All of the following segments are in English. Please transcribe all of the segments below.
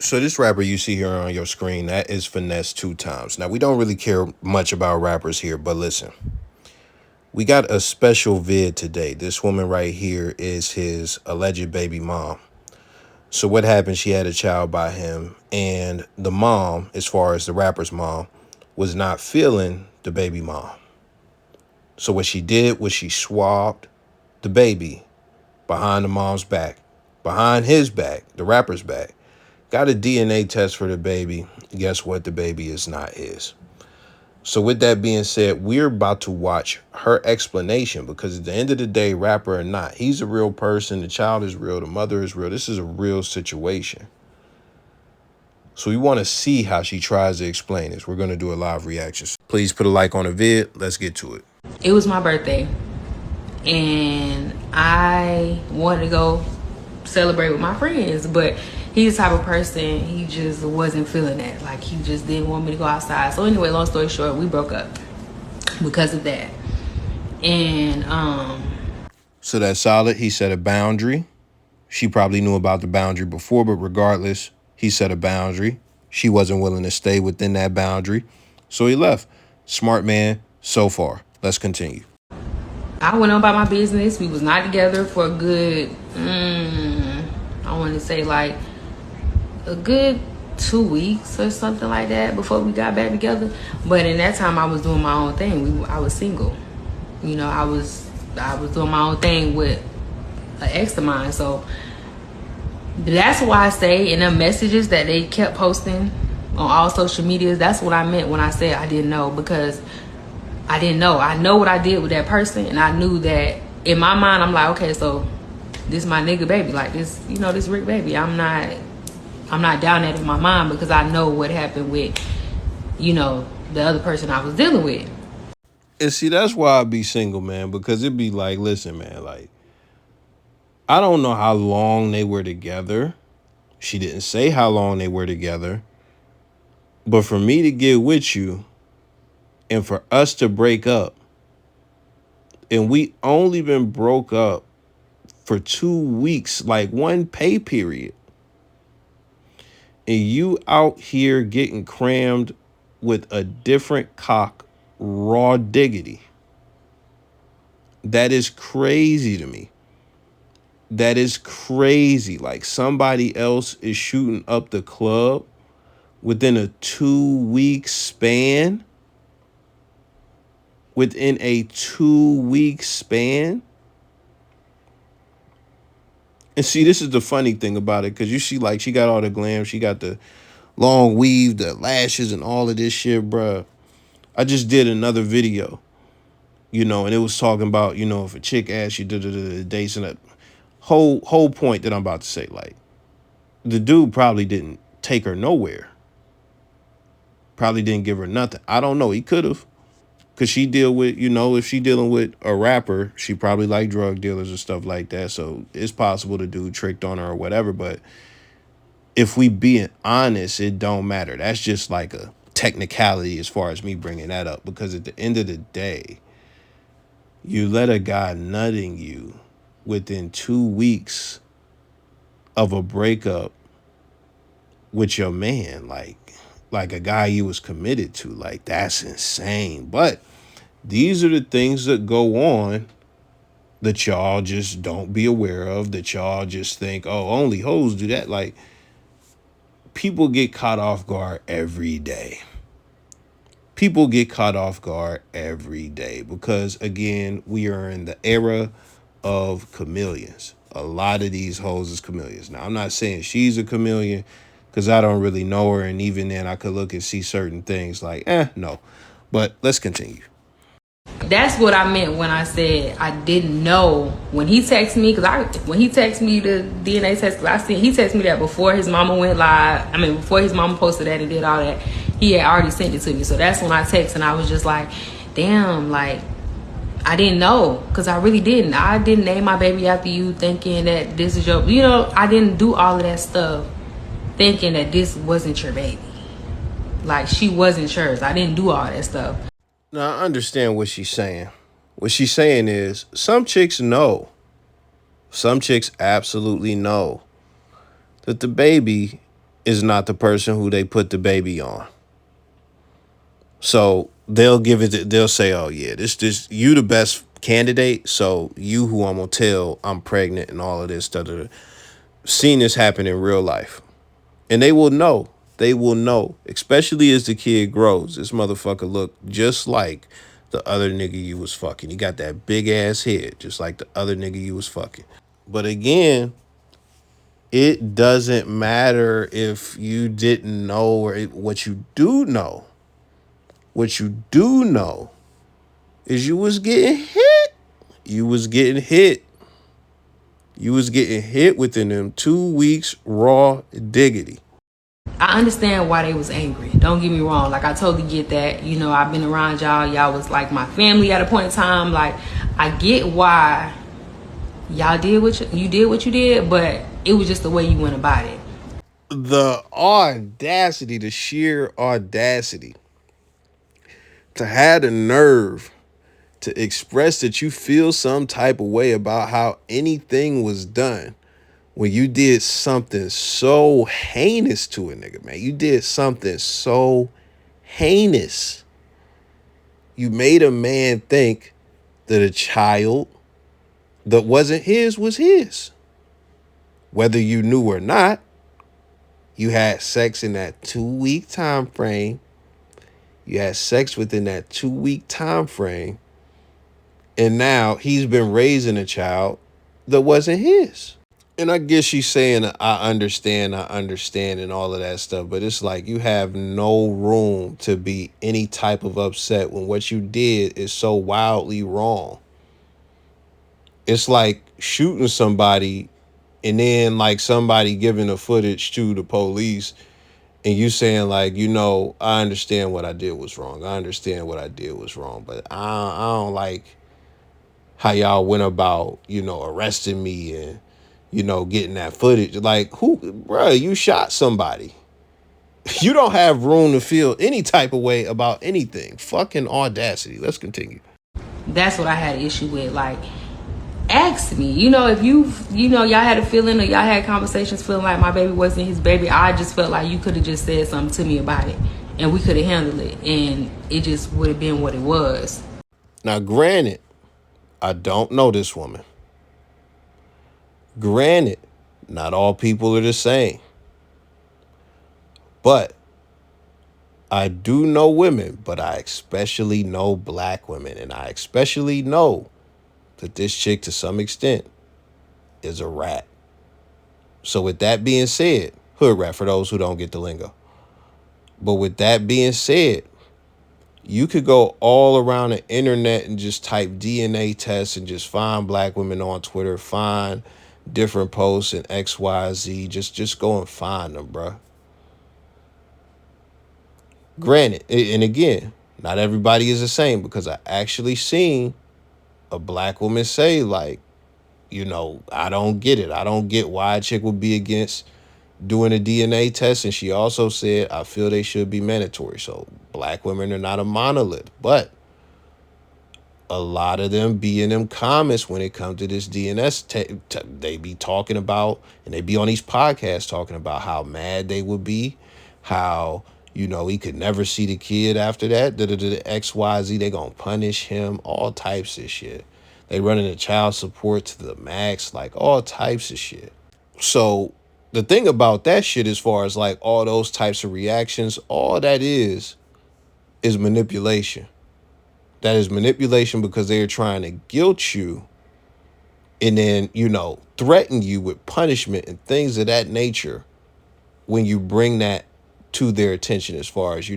So this rapper you see here on your screen, that is Finesse 2tymes. Now, we don't really care much about rappers here, but listen. We got a special vid today. This woman right here is his alleged baby mom. So what happened, she had a child by him, and the mom, as far as the rapper's mom, was not feeling the baby mom. So what she did was she swabbed the baby behind the mom's back, behind his back, the rapper's back, got a DNA test for the baby. Guess what? The baby is not his. So with that being said, we're about to watch her explanation, because at the end of the day, rapper or not, he's a real person. The child is real. The mother is real. This is a real situation. So we want to see how she tries to explain this. We're going to do a live reaction. Please put a like on the vid. Let's get to it. It was my birthday, and I wanted to go celebrate with my friends, but he's the type of person, he just wasn't feeling that. Like, he just didn't want me to go outside. So anyway, long story short, we broke up because of that. And So that's solid. He set a boundary. She probably knew about the boundary before, but regardless, he set a boundary. She wasn't willing to stay within that boundary, so he left. Smart man so far. Let's continue. I went on about my business. We was not together for a good, I want to say like a good 2 weeks or something like that before we got back together. But in that time, I was doing my own thing. I was single. You know, I was doing my own thing with an ex of mine. So that's why I say in the messages that they kept posting on all social medias, that's what I meant when I said I didn't know, because I didn't know. I know what I did with that person, and I knew that in my mind, I'm like, okay, so this my nigga baby, like this, you know, this Rick baby. I'm not down that in my mind, because I know what happened with, you know, the other person I was dealing with. And see, that's why I be single, man, because it'd be like, listen, man, like, I don't know how long they were together. She didn't say how long they were together. But for me to get with you and for us to break up, and we only been broke up for 2 weeks, like one pay period, and you out here getting crammed with a different cock, raw diggity. That is crazy to me. That is crazy. Like, somebody else is shooting up the club within a 2 week span. Within a 2 week span. And see, this is the funny thing about it, because you see, like, she got all the glam. She got the long weave, the lashes, and all of this shit, bruh. I just did another video, you know, and it was talking about, you know, if a chick asks you dates, and that whole point that I'm about to say, like, the dude probably didn't take her nowhere. Probably didn't give her nothing. I don't know. He could have. Because she deal with, you know, if she dealing with a rapper, she probably like drug dealers and stuff like that. So it's possible the dude tricked on her or whatever. But if we being honest, it don't matter. That's just like a technicality as far as me bringing that up. Because at the end of the day, you let a guy nutting you within 2 weeks of a breakup with your man, like a guy you was committed to. Like, that's insane. But these are the things that go on that y'all just don't be aware of, that y'all just think, oh, only hoes do that. Like, people get caught off guard every day. People get caught off guard every day because, again, we are in the era of chameleons. A lot of these hoes is chameleons. Now, I'm not saying she's a chameleon because I don't really know her, and even then I could look and see certain things like, no. But let's continue. That's what I meant when I said I didn't know. When he texted me, when he texted me the DNA test, because I seen he texted me that before his mama went live. I mean, before his mama posted that and did all that, he had already sent it to me. So that's when I texted, and I was just like, damn, like, I didn't know, because I really didn't. I didn't name my baby after you, thinking that this is your, you know, I didn't do all of that stuff thinking that this wasn't your baby. Like, she wasn't yours. I didn't do all that stuff. Now, I understand what she's saying. What she's saying is some chicks know. Some chicks absolutely know that the baby is not the person who they put the baby on. So they'll give it. They'll say, "Oh yeah, this you the best candidate. So you who I'm gonna tell I'm pregnant and all of this stuff." Seen this happen in real life, and they will know. They will know, especially as the kid grows. This motherfucker look just like the other nigga you was fucking. He got that big ass head, just like the other nigga you was fucking. But again, it doesn't matter if you didn't know or what you do know. What you do know is you was getting hit. You was getting hit. You was getting hit within them 2 weeks raw diggity. I understand why they was angry. Don't get me wrong. Like, I totally get that. You know, I've been around y'all. Y'all was like my family at a point in time. Like, I get why y'all did you did what you did, but it was just the way you went about it. The audacity, the sheer audacity to have the nerve to express that you feel some type of way about how anything was done when you did something so heinous to a nigga, man. You did something so heinous. You made a man think that a child that wasn't his was his. Whether you knew or not, you had sex in that 2 week time frame. You had sex within that 2 week time frame. And now he's been raising a child that wasn't his. And I guess she's saying, I understand, and all of that stuff. But it's like you have no room to be any type of upset when what you did is so wildly wrong. It's like shooting somebody and then like somebody giving the footage to the police and you saying like, I understand what I did was wrong. I understand what I did was wrong. But I don't like how y'all went about, arresting me and, getting that footage. Like, bruh, you shot somebody. You don't have room to feel any type of way about anything. Fucking audacity. Let's continue. That's what I had an issue with. Like, ask me, if y'all had a feeling or y'all had conversations feeling like my baby wasn't his baby. I just felt like you could have just said something to me about it and we could have handled it and it just would have been what it was. Now, granted, I don't know this woman. Granted, not all people are the same. But I do know women, but I especially know black women. And I especially know that this chick, to some extent, is a rat. So with that being said, hood rat for those who don't get the lingo. But with that being said, you could go all around the internet and just type DNA tests and just find black women on Twitter, find different posts and XYZ. Just go and find them, bruh. Granted, and again, not everybody is the same because I actually seen a black woman say like, I don't get it. I don't get why a chick would be against doing a DNA test. And she also said, I feel they should be mandatory. So black women are not a monolith, but a lot of them be in them comments when it comes to this DNS. They be talking about, and they be on these podcasts talking about how mad they would be, how, he could never see the kid after that, XYZ, they gonna punish him, all types of shit. They running the child support to the max, like all types of shit. So the thing about that shit, as far as like all those types of reactions, all that is manipulation. That is manipulation because they're trying to guilt you and then, threaten you with punishment and things of that nature when you bring that to their attention, as far as,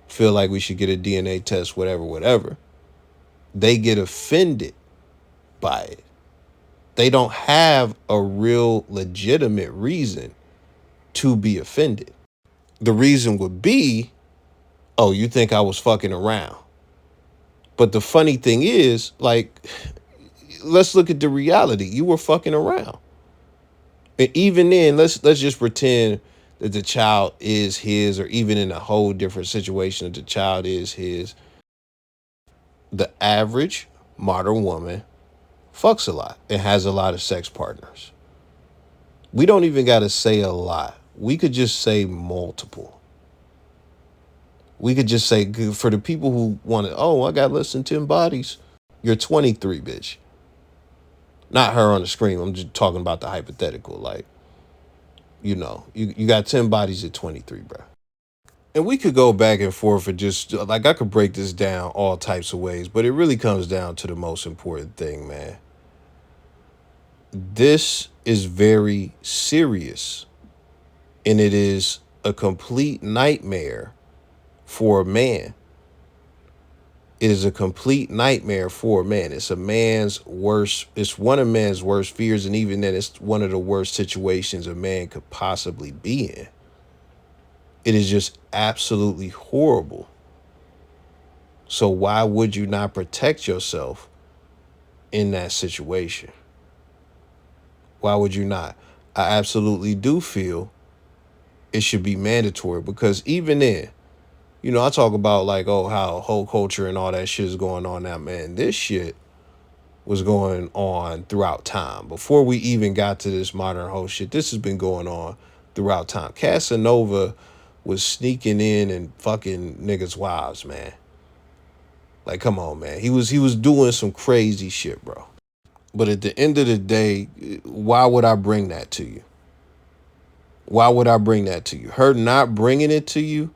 feel like we should get a DNA test, whatever. They get offended by it. They don't have a real legitimate reason to be offended. The reason would be, oh, you think I was fucking around. But the funny thing is, like, let's look at the reality. You were fucking around. And even then, let's just pretend that the child is his, or even in a whole different situation that the child is his. The average modern woman fucks a lot and has a lot of sex partners. We don't even got to say a lot. we could just say multiple. We could just say, for the people who want to, oh, I got less than 10 bodies. You're 23, bitch. Not her on the screen. I'm just talking about the hypothetical. Like, you got 10 bodies at 23, bro. And we could go back and forth and just, like, I could break this down all types of ways, but it really comes down to the most important thing, man. This is very serious, and it is a complete nightmare for a man. It is a complete nightmare for a man. It's one of man's worst fears, and even then, it's one of the worst situations a man could possibly be in. It is just absolutely horrible. So why would you not protect yourself in that situation? Why would you not? I absolutely do feel it should be mandatory, because even then, I talk about like, oh, how whole culture and all that shit is going on now, man. This shit was going on throughout time. Before we even got to this modern whole shit, this has been going on throughout time. Casanova was sneaking in and fucking niggas' wives, man. Like, come on, man. He was doing some crazy shit, bro. But at the end of the day, why would I bring that to you? Why would I bring that to you? Her not bringing it to you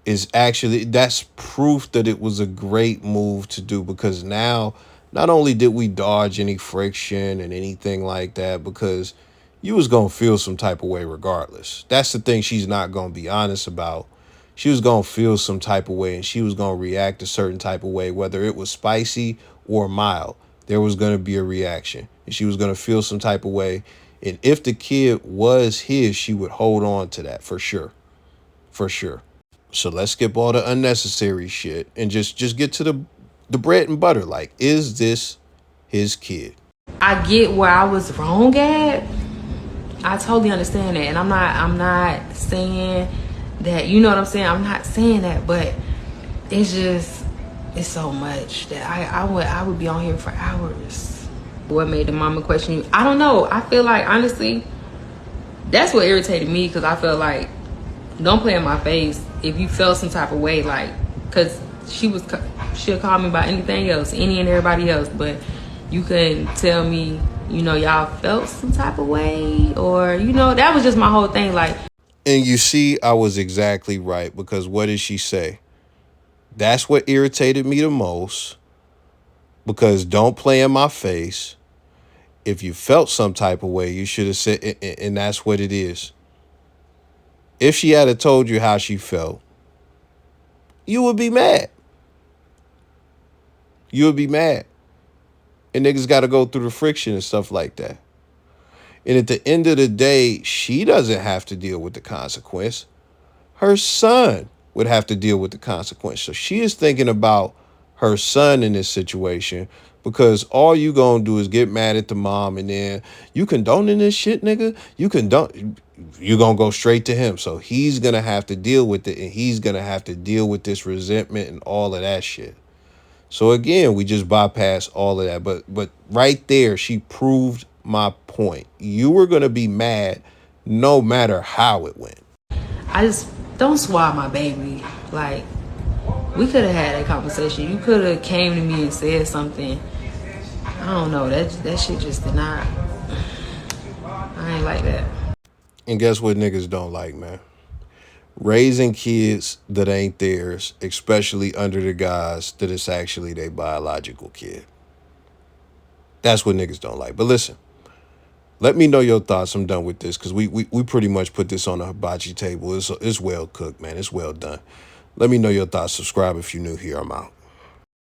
that's proof that it was a great move to do, because now not only did we dodge any friction and anything like that, because you was going to feel some type of way regardless. That's the thing she's not going to be honest about. She was going to feel some type of way, and she was going to react a certain type of way, whether it was spicy or mild. There was going to be a reaction, and she was going to feel some type of way. And if the kid was his, she would hold on to that for sure. For sure. So let's skip all the unnecessary shit and just get to the bread and butter. Like, is this his kid? I get where I was wrong at. I totally understand that, and I'm not saying that. You know what I'm saying? I'm not saying that, but it's so much that I would be on here for hours. What made the mama question you? I don't know. I feel like, honestly, that's what irritated me, because I feel like, don't play in my face if you felt some type of way, like, because she'll call me about anything else, any and everybody else, but you couldn't tell me, y'all felt some type of way, or, that was just my whole thing, like. And you see, I was exactly right, because what did she say? That's what irritated me the most, because don't play in my face. If you felt some type of way, you should have said, and that's what it is. If she had told you how she felt, you would be mad. You would be mad. And niggas got to go through the friction and stuff like that. And at the end of the day, she doesn't have to deal with the consequence. Her son would have to deal with the consequence. So she is thinking about her son in this situation, because all you gonna do is get mad at the mom, and then you condoning this shit, nigga. You're gonna go straight to him. So he's gonna have to deal with it, and he's gonna have to deal with this resentment and all of that shit. So again, we just bypass all of that. But right there, she proved my point. You were gonna be mad no matter how it went. I just don't swat my baby. Like, we could have had that conversation. You could have came to me and said something. I don't know. That shit just did not. I ain't like that. And guess what niggas don't like, man? Raising kids that ain't theirs, especially under the guise that it's actually their biological kid. That's what niggas don't like. But listen, let me know your thoughts. I'm done with this, because we pretty much put this on a hibachi table. It's well cooked, man. It's well done. Let me know your thoughts. Subscribe if you're new here. I'm out.